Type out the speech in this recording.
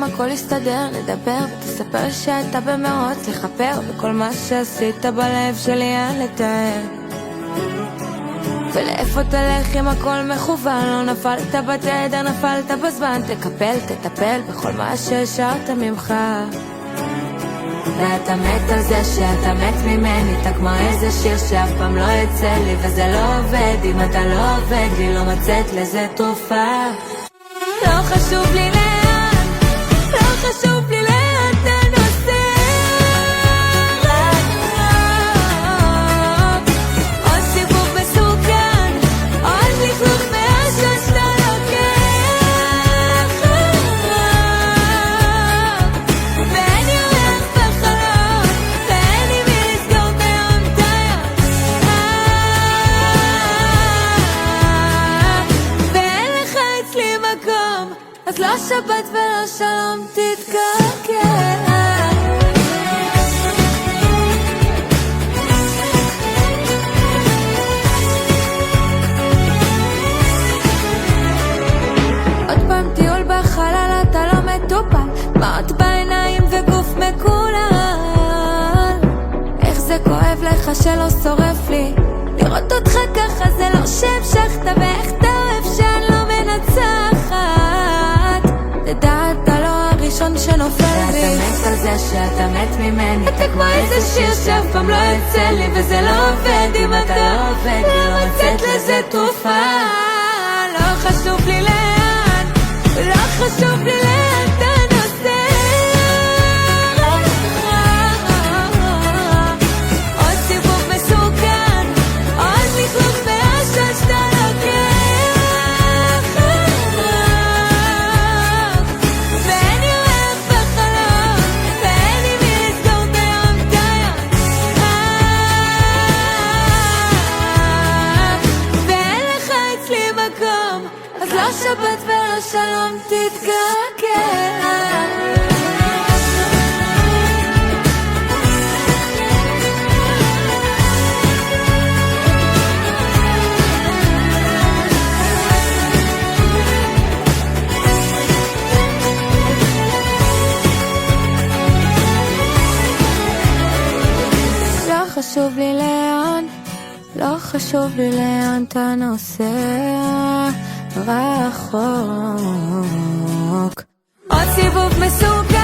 הכל יסתדר, נדבר ותספר שאתה במרוץ לחפר וכל מה שעשית בלב שלי אין לתאר. ולאיפה תלך אם הכל מכוון, לא נפלת בתדר, נפלת בזמן, תקפל, תטפל בכל מה שהשארת ממך. ואתה מת על זה שאתה מת ממני, אתה כמו איזה שיר שאף פעם לא יצא לי, וזה לא עובד אם אתה לא עובד לי, לא מצאת לזה תרופה. לא חשוב לי לאן, לא חשוב לי לאן אתה נוסע, עוד סיבוב מסוכן, עוד לכלוך מהשעה שאתה לוקח, ואין יורח בחלום, ואין עם מי לסגור ביום טייר, ואין לך אצלי מקום, אז לא שבת ולא שלום תתקלקל. עוד פעם טיול בחלל, אתה לא מטופל, דמעות בעיניים וגוף מקולל. איך זה כואב לך שלא שורף לי לראות אותך ככה, זה לא שהמשכת, ואיך אתה אוהב שאני לא מנצחת. תדע, אתה לא הראשון שנופל בי, ואתה מת על זה שאתה מת ממני, אתה כמו איזה שיר שאף פעם לא יצא לי, וזה לא עובד אם אתה לא עובד לי, לא מצאת לזה תרופה. לא חשוב לי לאן, לא חשוב לי לאן אתה נוסע, עוד סיבוב מסוכן, עוד לכלוך מהשעה שאתה לוקח, ואין יורח בחלום, ואין עם מי לסגור ביום טייר, ואין לך אצלי מקום, אז לא שבת ולא שלום תתקלקל. לא חשוב לי לאן, לא חשוב לי לאן אתה נוסע, רחוק, עוד סיבוב מסוכן,